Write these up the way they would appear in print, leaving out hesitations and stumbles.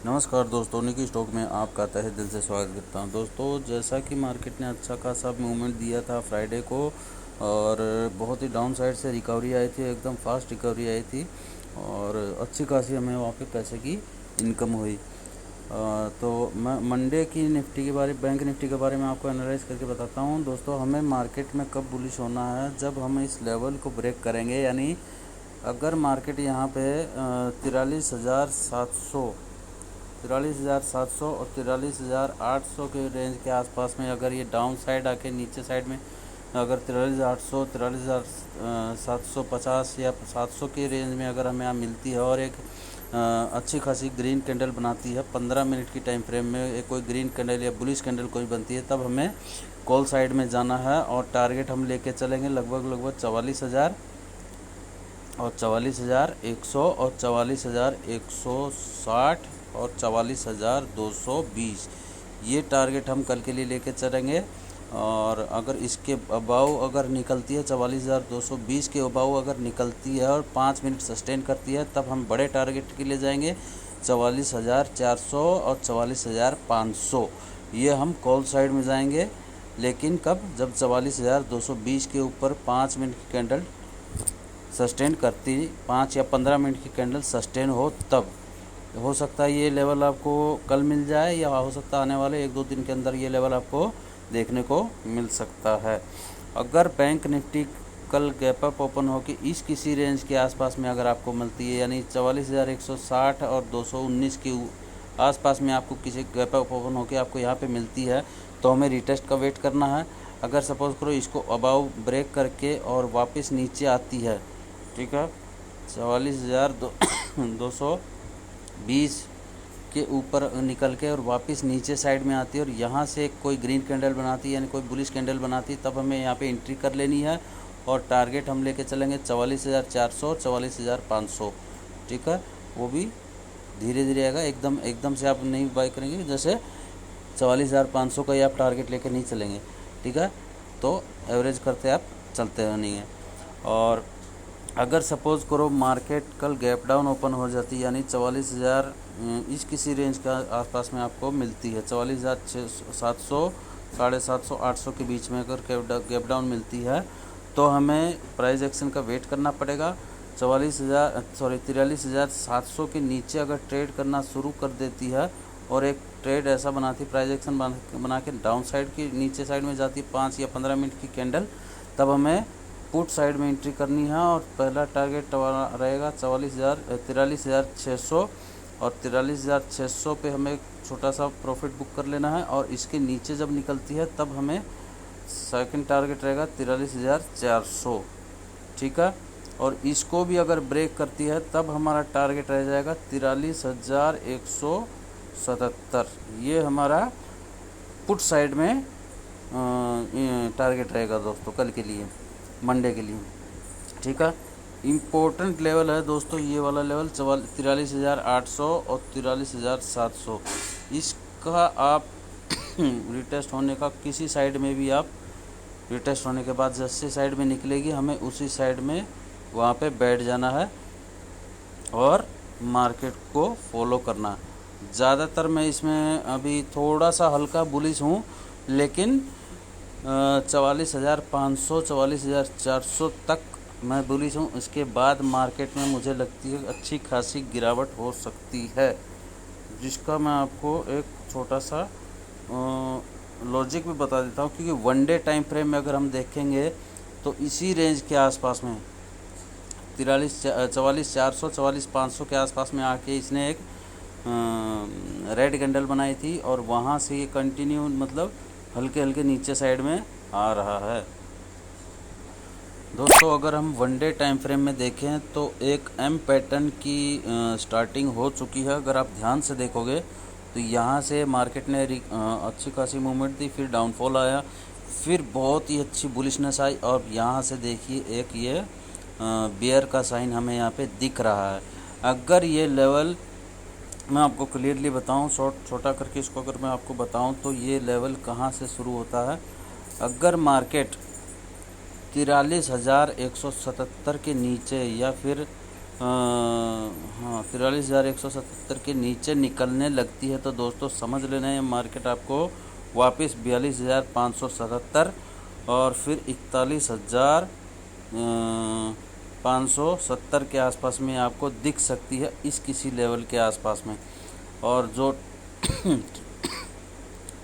नमस्कार दोस्तों, निकी स्टॉक में आपका तहे दिल से स्वागत करता हूं। दोस्तों, जैसा कि मार्केट ने अच्छा खासा मूवमेंट दिया था फ्राइडे को और बहुत ही डाउन साइड से रिकवरी आई थी, एकदम फास्ट रिकवरी आई थी और अच्छी खासी हमें वहाँ पे पैसे की इनकम हुई। तो मैं मंडे की निफ्टी के बारे बैंक निफ्टी के बारे में आपको एनालाइज करके बताता हूँ। दोस्तों, हमें मार्केट में कब बुलिश होना है, जब हम इस लेवल को ब्रेक करेंगे, यानी अगर मार्केट यहाँ पे 43,700 और 43,800 के रेंज के आसपास में अगर ये डाउन साइड आके नीचे साइड में अगर 43,800 43,750 या 700 के रेंज में अगर हमें यहाँ मिलती है और एक अच्छी खासी ग्रीन कैंडल बनाती है 15 मिनट की टाइम फ्रेम में, एक कोई ग्रीन कैंडल या बुलिश कैंडल कोई बनती है, तब हमें कॉल साइड में जाना है और टारगेट हम लेके चलेंगे लगभग 44,000 और 44,100 और 44,160 और 44,220, ये टारगेट हम कल के लिए लेके चलेंगे। और अगर इसके अबाव अगर निकलती है 44,220 के अबाव अगर निकलती है और 5 मिनट सस्टेन करती है, तब हम बड़े टारगेट के लिए जाएंगे 44,400 और 44,500, ये हम कॉल साइड में जाएंगे। लेकिन कब? जब 44,220 के ऊपर 5 मिनट की कैंडल सस्टेन करती, 5 या 15 मिनट की कैंडल सस्टेन हो, तब हो सकता है ये लेवल आपको कल मिल जाए या हो सकता है आने वाले 1-2 दिन के अंदर ये लेवल आपको देखने को मिल सकता है। अगर बैंक निफ्टी कल गैप अप ओपन हो कि इस किसी रेंज के आसपास में अगर आपको मिलती है, यानी 44,160 और 219 के आसपास में आपको किसी गैप अप ओपन हो के आपको यहाँ पे मिलती है, तो हमें रिटेस्ट का वेट करना है। अगर सपोज़ करो इसको अबाव ब्रेक करके और वापस नीचे आती है, ठीक है, 44,220 के ऊपर निकल के और वापस नीचे साइड में आती है और यहाँ से कोई ग्रीन कैंडल बनाती है, यानी कोई बुलिश कैंडल बनाती है, तब हमें यहाँ पे एंट्री कर लेनी है और टारगेट हम लेके चलेंगे 44,400 और 44,500, ठीक है। वो भी धीरे धीरे आएगा, एकदम से आप नहीं बाय करेंगे, जैसे 44,500 का ही आप टारगेट लेके नहीं चलेंगे, ठीक है। तो एवरेज करते आप चलते रहेंगे। और अगर सपोज़ करो मार्केट कल गैप डाउन ओपन हो जाती है, यानी 44,000 इस किसी रेंज का आसपास में आपको मिलती है, 44,700 750 800 के बीच में अगर गैप डाउन मिलती है, तो हमें प्राइस एक्शन का वेट करना पड़ेगा। 43,700 के नीचे अगर ट्रेड करना शुरू कर देती है और एक ट्रेड ऐसा बनाती, प्राइस एक्शन बना के डाउन साइड की नीचे साइड में जाती है 5 या 15 मिनट की कैंडल, तब हमें पुट साइड में एंट्री करनी है और पहला टारगेट रहेगा 43,600 और 43,600 पे हमें छोटा सा प्रॉफिट बुक कर लेना है और इसके नीचे जब निकलती है तब हमें सेकंड टारगेट रहेगा 43,400, ठीक है। और इसको भी अगर ब्रेक करती है तब हमारा टारगेट रह जाएगा 43,177, ये हमारा पुट साइड में टारगेट रहेगा दोस्तों कल के लिए, मंडे के लिए, ठीक है। इम्पोर्टेंट लेवल है दोस्तों ये वाला लेवल 43,800 और 43,700, इसका आप रिटेस्ट होने का किसी साइड में भी आप रिटेस्ट होने के बाद जैसे साइड में निकलेगी हमें उसी साइड में वहाँ पे बैठ जाना है और मार्केट को फॉलो करना। ज़्यादातर मैं इसमें अभी थोड़ा सा हल्का बुलिश हूँ, लेकिन 44,500 44,400 तक मैं बुलिश हूँ। इसके बाद मार्केट में मुझे लगती है अच्छी खासी गिरावट हो सकती है, जिसका मैं आपको एक छोटा सा लॉजिक भी बता देता हूँ। क्योंकि वन डे टाइम फ्रेम में अगर हम देखेंगे तो इसी रेंज के आसपास में 44,400 44,500 के आसपास में आके इसने एक रेड कैंडल बनाई थी और वहाँ से ये कंटिन्यू मतलब हल्के हल्के नीचे साइड में आ रहा है। दोस्तों, अगर हम वन डे टाइम फ्रेम में देखें तो एक एम पैटर्न की स्टार्टिंग हो चुकी है। अगर आप ध्यान से देखोगे तो यहाँ से मार्केट ने अच्छी खासी मूवमेंट दी, फिर डाउनफॉल आया, फिर बहुत ही अच्छी बुलिशनेस आई और यहाँ से देखिए एक ये बियर का साइन हमें यहाँ पे दिख रहा है। अगर ये लेवल मैं आपको क्लियरली बताऊं, छोटा करके इसको अगर मैं आपको बताऊं तो ये लेवल कहाँ से शुरू होता है। अगर मार्केट 43,177 के नीचे या फिर हाँ 43,177 के नीचे निकलने लगती है तो दोस्तों समझ लेना ये मार्केट आपको वापस 42,577 और फिर 41,570 के आसपास में आपको दिख सकती है इस किसी लेवल के आसपास में। और जो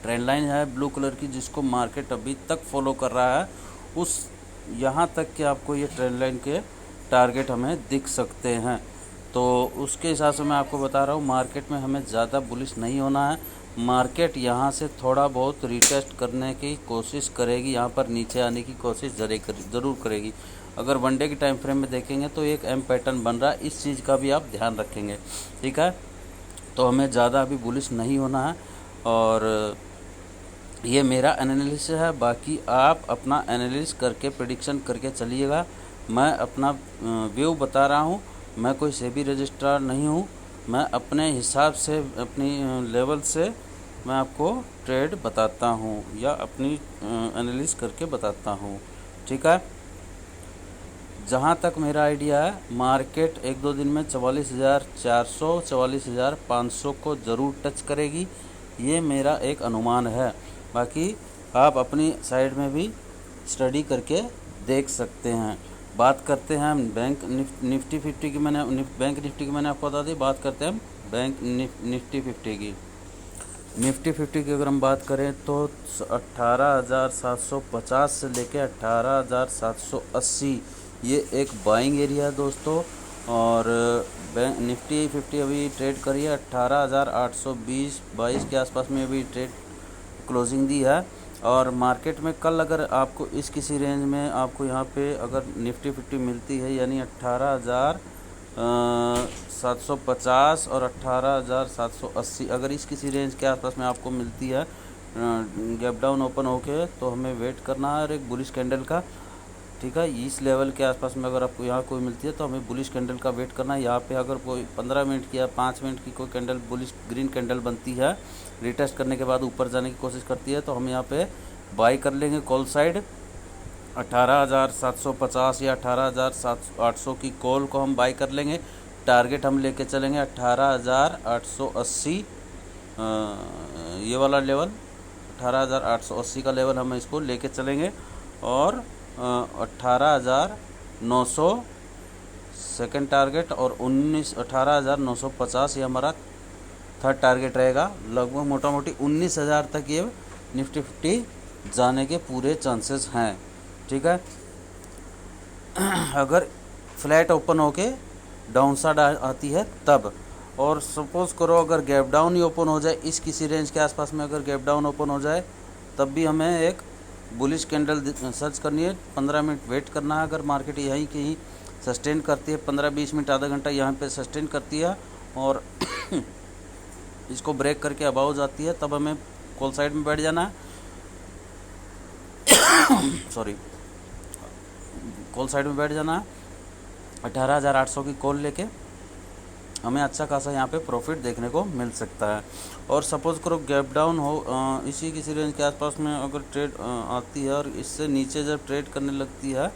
ट्रेंड लाइन है ब्लू कलर की जिसको मार्केट अभी तक फॉलो कर रहा है, उस यहाँ तक के आपको ये ट्रेंड लाइन के टारगेट हमें दिख सकते हैं। तो उसके हिसाब से मैं आपको बता रहा हूँ मार्केट में हमें ज़्यादा बुलिश नहीं होना है। मार्केट यहाँ से थोड़ा बहुत रिटेस्ट करने की कोशिश करेगी, यहाँ पर नीचे आने की कोशिश ज़रूर करेगी। अगर वन डे की टाइम फ्रेम में देखेंगे तो एक एम पैटर्न बन रहा है, इस चीज़ का भी आप ध्यान रखेंगे, ठीक है। तो हमें ज़्यादा अभी बुलिश नहीं होना है और ये मेरा एनालिसिस है। बाकी आप अपना एनालिसिस करके प्रेडिक्शन करके चलिएगा। मैं अपना व्यू बता रहा हूँ, मैं कोई सेबी रजिस्ट्रार नहीं हूँ। मैं अपने हिसाब से अपनी लेवल से मैं आपको ट्रेड बताता हूँ या अपनी एनालिसिस करके बताता हूँ, ठीक है। जहाँ तक मेरा आइडिया है मार्केट एक दो दिन में 44,400 44,500 को ज़रूर टच करेगी, ये मेरा एक अनुमान है। बाकी आप अपनी साइड में भी स्टडी करके देख सकते हैं। बात करते हैं हम बैंक निफ्टी 50 की, बैंक निफ्टी की मैंने आपको बता दी। बात करते हैं हम बैंक निफ्टी 50 की। निफ्टी 50 की अगर हम बात करें तो 18,750 से लेके 18,780 ये एक बाइंग एरिया है दोस्तों। और बैंक निफ्टी 50 अभी ट्रेड करी है 18,820-22 के आसपास में अभी ट्रेड क्लोजिंग दी है। और मार्केट में कल अगर आपको इस किसी रेंज में आपको यहाँ पे अगर निफ्टी 50 मिलती है यानी 18,750 और 18,780 अगर इस किसी रेंज के आसपास में आपको मिलती है गैप डाउन ओपन होके, तो हमें वेट करना है और एक बुलिश कैंडल का, ठीक है। इस लेवल के आसपास में अगर आपको यहाँ कोई मिलती है तो हमें बुलिश कैंडल का वेट करना है। यहाँ पे अगर कोई 15 मिनट की या 5 मिनट की कोई कैंडल बुलिश ग्रीन कैंडल बनती है, रिटेस्ट करने के बाद ऊपर जाने की कोशिश करती है, तो हम यहाँ पे बाई कर लेंगे कॉल साइड। 18,750 या 18,800 की कॉल को हम बाई कर लेंगे। टारगेट हम लेके चलेंगे 18,880 ये वाला लेवल, 18,880 का लेवल हम इसको लेके चलेंगे। और 18,900 सेकेंड टारगेट और 18,950 ये हमारा थर्ड टारगेट रहेगा। लगभग मोटा मोटी 19,000 तक ये निफ्टी 50 जाने के पूरे चांसेस हैं, ठीक है। अगर फ्लैट ओपन होके डाउन साइड आती है तब, और सपोज़ करो अगर गैप डाउन ही ओपन हो जाए इस किसी रेंज के आसपास में, अगर गैप डाउन ओपन हो जाए तब भी हमें एक बुलिश कैंडल सर्च करनी है। 15 मिनट वेट करना है। अगर मार्केट यहीं कहीं सस्टेन करती है 15-20 मिनट आधा घंटा यहाँ पे सस्टेन करती है और इसको ब्रेक करके अबाउ जाती है, तब हमें कॉल साइड में बैठ जाना है। सॉरी, कॉल साइड में बैठ जाना है। 18,800 की कॉल लेके हमें अच्छा खासा यहाँ पे प्रॉफिट देखने को मिल सकता है। और सपोज़ करो गैप डाउन हो इसी किसी रेंज के आसपास में अगर ट्रेड आती है और इससे नीचे जब ट्रेड करने लगती है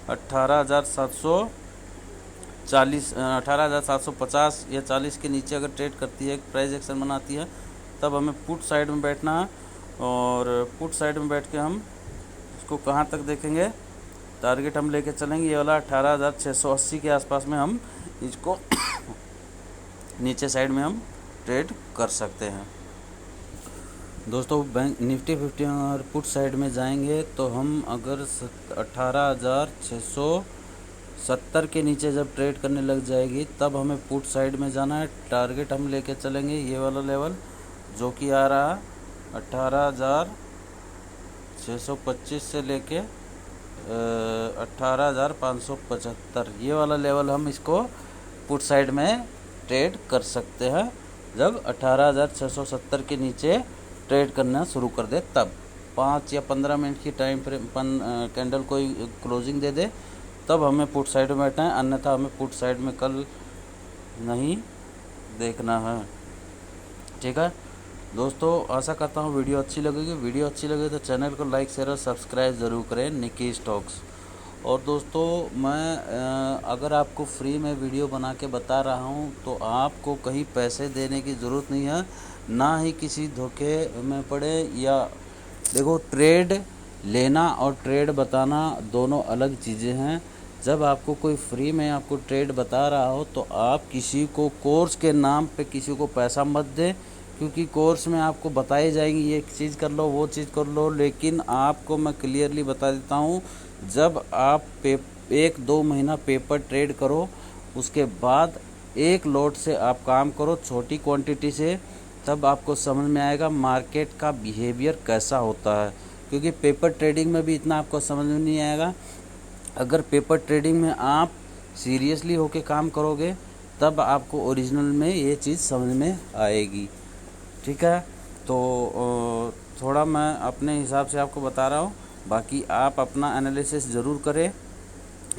18,740 18,750 या 40 के नीचे अगर ट्रेड करती है, एक प्राइस एक्शन बनाती है, तब हमें पुट साइड में बैठना है। और पुट साइड में बैठ के हम इसको कहाँ तक देखेंगे, टारगेट हम लेके चलेंगे ये वाला 18,680 के आसपास में हम इसको नीचे साइड में हम ट्रेड कर सकते हैं दोस्तों। बैंक निफ्टी 50 और पुट साइड में जाएंगे तो हम अगर 18,670 के नीचे जब ट्रेड करने लग जाएगी तब हमें पुट साइड में जाना है। टारगेट हम लेके चलेंगे ये वाला लेवल जो कि आ रहा है 18,625 से लेके 18,575, ये वाला लेवल हम इसको पुट साइड में ट्रेड कर सकते हैं। जब 18,670 के नीचे ट्रेड करना शुरू कर दे तब 5 या 15 मिनट की टाइम फ्रेम कैंडल कोई क्लोजिंग दे दे तब हमें पुट साइड में बैठना है, अन्यथा हमें पुट साइड में कल नहीं देखना है, ठीक है दोस्तों। आशा करता हूँ वीडियो अच्छी लगेगी। वीडियो अच्छी लगे तो चैनल को लाइक शेयर और सब्सक्राइब ज़रूर करें निकी स्टॉक्स। और दोस्तों मैं अगर आपको फ्री में वीडियो बना के बता रहा हूँ तो आपको कहीं पैसे देने की ज़रूरत नहीं है, ना ही किसी धोखे में पड़े। या देखो, ट्रेड लेना और ट्रेड बताना दोनों अलग चीज़ें हैं। जब आपको कोई फ्री में आपको ट्रेड बता रहा हो तो आप किसी को कोर्स के नाम पे किसी को पैसा मत दें, क्योंकि कोर्स में आपको बताई जाएंगी ये चीज़ कर लो, वो चीज़ कर लो। लेकिन आपको मैं क्लियरली बता देता हूँ, जब आप 1-2 महीना पेपर ट्रेड करो, उसके बाद एक लॉट से आप काम करो छोटी क्वांटिटी से, तब आपको समझ में आएगा मार्केट का बिहेवियर कैसा होता है। क्योंकि पेपर ट्रेडिंग में भी इतना आपको समझ में नहीं आएगा। अगर पेपर ट्रेडिंग में आप सीरियसली होके काम करोगे तब आपको ओरिजिनल में ये चीज़ समझ में आएगी। ठीक है, तो थोड़ा मैं अपने हिसाब से आपको बता रहा हूँ, बाकी आप अपना एनालिसिस ज़रूर करें,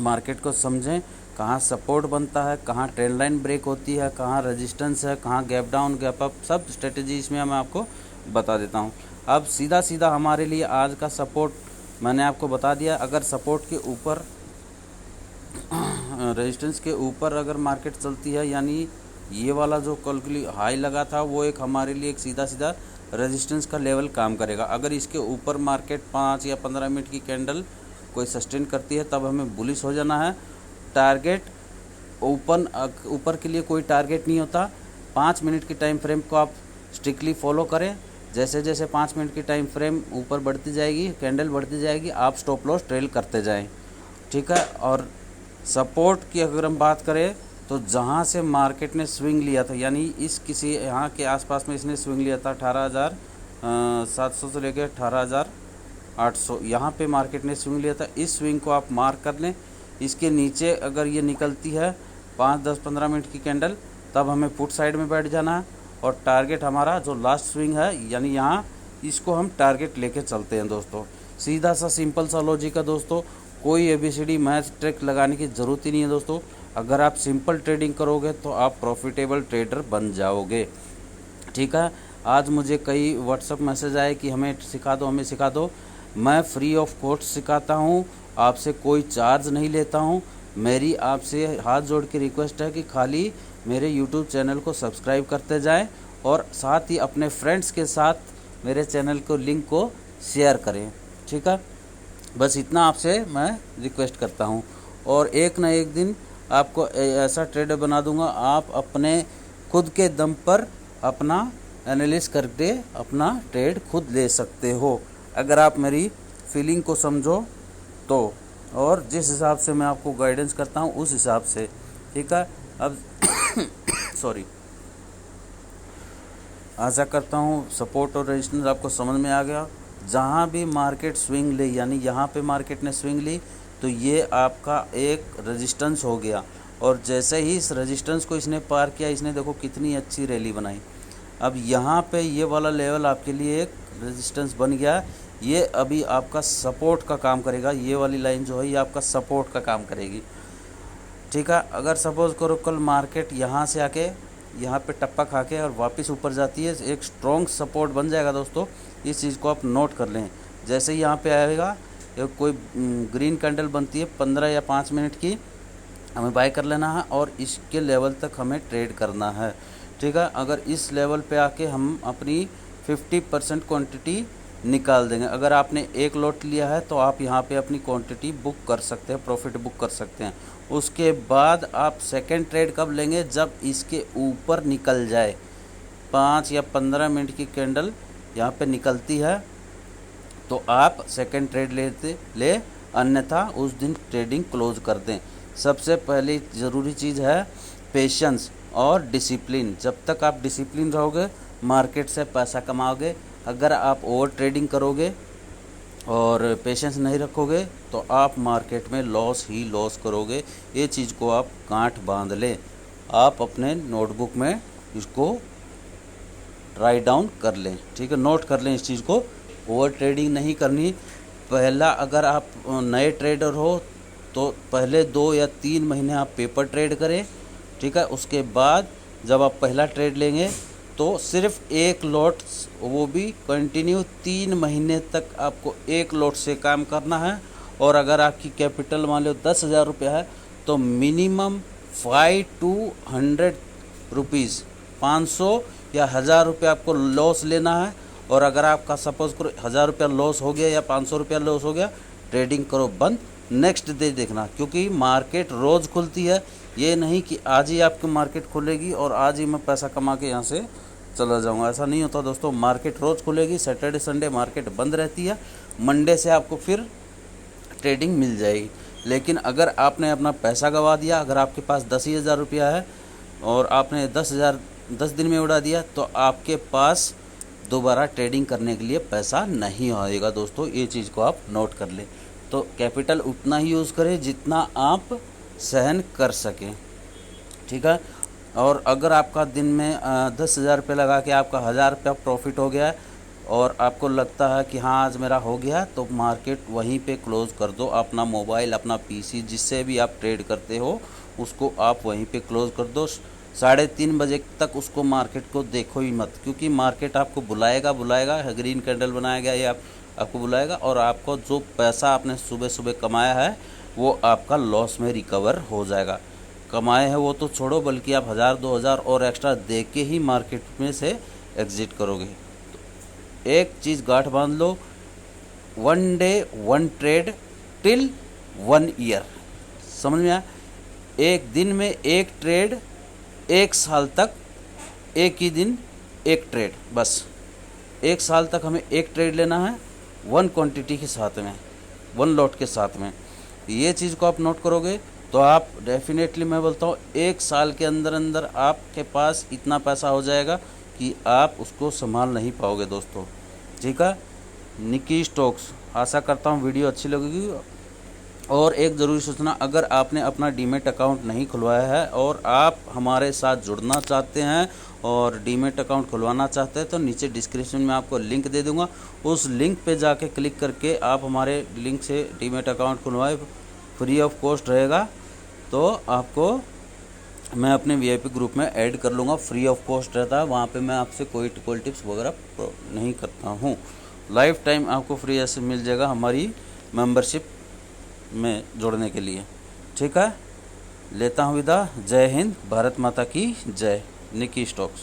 मार्केट को समझें, कहाँ सपोर्ट बनता है, कहाँ ट्रेंड लाइन ब्रेक होती है, कहाँ रेजिस्टेंस है, कहाँ गैप डाउन गैप अप, सब स्ट्रेटजी इसमें मैं आपको बता देता हूँ। अब सीधा सीधा हमारे लिए आज का सपोर्ट मैंने आपको बता दिया। अगर सपोर्ट के ऊपर रेजिस्टेंस के ऊपर अगर मार्केट चलती है, यानी ये वाला जो कल हाई लगा था वो एक हमारे लिए एक सीधा सीधा रेजिस्टेंस का लेवल काम करेगा। अगर इसके ऊपर मार्केट 5 या 15 मिनट की कैंडल कोई सस्टेन करती है तब हमें बुलिश हो जाना है। टारगेट ऊपर के लिए कोई टारगेट नहीं होता। 5 मिनट की टाइम फ्रेम को आप स्ट्रिक्टली फॉलो करें। जैसे जैसे 5 मिनट की टाइम फ्रेम ऊपर बढ़ती जाएगी, कैंडल बढ़ती जाएगी, आप स्टॉप लॉस ट्रेल करते जाएं। ठीक है, और सपोर्ट की अगर हम बात करें तो जहाँ से मार्केट ने स्विंग लिया था, यानी इस किसी यहाँ के आसपास में इसने स्विंग लिया था 18,700 से लेकर 18,800, यहाँ पे मार्केट ने स्विंग लिया था। इस स्विंग को आप मार्क कर लें। इसके नीचे अगर ये निकलती है 5, 10, 15 मिनट की कैंडल, तब हमें पुट साइड में बैठ जाना है। और टारगेट हमारा जो लास्ट स्विंग है, यानी यहाँ, इसको हम टारगेट लेके चलते हैं दोस्तों। सीधा सा सिंपल सा लॉजिक है दोस्तों, कोई ABCD मैथ ट्रिक लगाने की ज़रूरत ही नहीं है दोस्तों। अगर आप सिंपल ट्रेडिंग करोगे तो आप प्रॉफिटेबल ट्रेडर बन जाओगे। ठीक है, आज मुझे कई व्हाट्सअप मैसेज आए कि हमें सिखा दो, हमें सिखा दो। मैं फ्री ऑफ कॉस्ट सिखाता हूँ, आपसे कोई चार्ज नहीं लेता हूँ। मेरी आपसे हाथ जोड़ के रिक्वेस्ट है कि खाली मेरे यूट्यूब चैनल को सब्सक्राइब करते जाएं और साथ ही अपने फ्रेंड्स के साथ मेरे चैनल को लिंक को शेयर करें। ठीक है, बस इतना आपसे मैं रिक्वेस्ट करता हूँ। और एक ना एक दिन आपको ऐसा ट्रेडर बना दूंगा, आप अपने खुद के दम पर अपना एनालिसिस करके अपना ट्रेड खुद ले सकते हो, अगर आप मेरी फीलिंग को समझो तो, और जिस हिसाब से मैं आपको गाइडेंस करता हूँ उस हिसाब से। ठीक है, अब सॉरी, आशा करता हूँ सपोर्ट और रेजिस्टेंस आपको समझ में आ गया। जहाँ भी मार्केट स्विंग ली, यानी यहाँ पे मार्केट ने स्विंग ली, तो ये आपका एक रेजिस्टेंस हो गया। और जैसे ही इस रेजिस्टेंस को इसने पार किया, इसने देखो कितनी अच्छी रैली बनाई। अब यहाँ पे ये वाला लेवल आपके लिए एक रेजिस्टेंस बन गया। ये अभी आपका सपोर्ट का काम करेगा। ये वाली लाइन जो है ये आपका सपोर्ट का काम करेगी। ठीक है, अगर सपोज करो कल मार्केट यहाँ से आके यहाँ पे टप्पा खा के और वापस ऊपर जाती है, एक स्ट्रॉन्ग सपोर्ट बन जाएगा दोस्तों। इस चीज़ को आप नोट कर लें। जैसे ही यहाँ पे आएगा, एक कोई ग्रीन कैंडल बनती है 15 या 5 मिनट की, हमें बाय कर लेना है और इसके लेवल तक हमें ट्रेड करना है। ठीक है, अगर इस लेवल पे आके हम अपनी 50% क्वांटिटी निकाल देंगे। अगर आपने एक लॉट लिया है तो आप यहाँ पे अपनी क्वांटिटी बुक कर सकते हैं, प्रॉफिट बुक कर सकते हैं। उसके बाद आप सेकंड ट्रेड कब लेंगे, जब इसके ऊपर निकल जाए। 5 या 15 मिनट की कैंडल यहाँ पे निकलती है तो आप सेकंड ट्रेड ले, अन्यथा उस दिन ट्रेडिंग क्लोज कर दें। सबसे पहली ज़रूरी चीज़ है पेशेंस और डिसिप्लिन। जब तक आप डिसिप्लिन रहोगे मार्केट से पैसा कमाओगे। अगर आप ओवर ट्रेडिंग करोगे और पेशेंस नहीं रखोगे तो आप मार्केट में लॉस ही लॉस करोगे। ये चीज़ को आप गांठ बांध लें। आप अपने नोटबुक में इसको राइट डाउन कर लें। ठीक है, नोट कर लें इस चीज़ को। ओवर ट्रेडिंग नहीं करनी। पहला, अगर आप नए ट्रेडर हो तो पहले 2 या 3 महीने आप पेपर ट्रेड करें। ठीक है, उसके बाद जब आप पहला ट्रेड लेंगे तो सिर्फ एक लॉट, वो भी कंटिन्यू 3 महीने तक आपको एक लॉट से काम करना है। और अगर आपकी कैपिटल मान लो 10,000 रुपया है तो मिनिमम 5 to 100 रुपीज़ 500 या 1000 रुपया आपको लॉस लेना है। और अगर आपका सपोज करो 1000 रुपया लॉस हो गया या 500 रुपया लॉस हो गया, ट्रेडिंग करो बंद, नेक्स्ट डे देखना, क्योंकि मार्केट रोज़ खुलती है। ये नहीं कि आज ही आपकी मार्केट खुलेगी और आज ही मैं पैसा कमा के यहाँ से चला जाऊँगा, ऐसा नहीं होता दोस्तों। मार्केट रोज़ खुलेगी, सैटरडे संडे मार्केट बंद रहती है, मंडे से आपको फिर ट्रेडिंग मिल जाएगी। लेकिन अगर आपने अपना पैसा गंवा दिया, अगर आपके पास 10,000 रुपया है और आपने 10 दिन में उड़ा दिया, तो आपके पास दोबारा ट्रेडिंग करने के लिए पैसा नहीं आएगा दोस्तों। ये चीज़ को आप नोट कर लें। तो कैपिटल उतना ही यूज़ करें जितना आप सहन कर सकें, ठीक है। और अगर आपका दिन में 10,000 रुपये लगा के आपका 1,000 रुपया प्रॉफिट हो गया है और आपको लगता है कि हाँ आज मेरा हो गया, तो मार्केट वहीं पे क्लोज़ कर दो। अपना मोबाइल, अपना पीसी, जिससे भी आप ट्रेड करते हो उसको आप वहीं पे क्लोज़ कर दो। 3:30 बजे तक उसको मार्केट को देखो ही मत, क्योंकि मार्केट आपको बुलाएगा, ग्रीन कैंडल बनाया गया, ये आपको बुलाएगा और आपको जो पैसा आपने सुबह सुबह कमाया है वो आपका लॉस में रिकवर हो जाएगा। कमाए हैं वो तो छोड़ो, बल्कि आप 1,000-2,000 और एक्स्ट्रा दे के ही मार्केट में से एग्ज़िट करोगे। तो एक चीज़ गांठ बांध लो, 1 डे 1 ट्रेड टिल 1 ईयर। समझ में आया? एक दिन में एक ट्रेड, 1 साल तक एक ही दिन एक ट्रेड, बस 1 साल तक हमें एक ट्रेड लेना है 1 क्वांटिटी के साथ में, 1 लॉट के साथ में। ये चीज़ को आप नोट करोगे तो आप डेफिनेटली, मैं बोलता हूँ 1 साल के अंदर अंदर आपके पास इतना पैसा हो जाएगा कि आप उसको संभाल नहीं पाओगे दोस्तों, ठीक है। निकी स्टॉक्स, आशा करता हूँ वीडियो अच्छी लगेगी। और एक ज़रूरी सूचना, अगर आपने अपना डीमेट अकाउंट नहीं खुलवाया है और आप हमारे साथ जुड़ना चाहते हैं और डीमेट अकाउंट खुलवाना चाहते हैं, तो नीचे डिस्क्रिप्शन में आपको लिंक दे दूंगा। उस लिंक पे जाके क्लिक करके आप हमारे लिंक से डीमेट अकाउंट खुलवाएं, फ्री ऑफ कॉस्ट रहेगा। तो आपको मैं अपने वीआईपी ग्रुप में ऐड कर लूँगा, फ्री ऑफ कॉस्ट रहता है। वहाँ पे मैं आपसे कोई कॉल टिप्स वगैरह नहीं करता हूँ। लाइफ टाइम आपको फ्री ऐसे मिल जाएगा हमारी मेंबरशिप में जोड़ने के लिए, ठीक है। लेता हूँ विदा। जय हिंद, भारत माता की जय। निकी स्टॉक्स।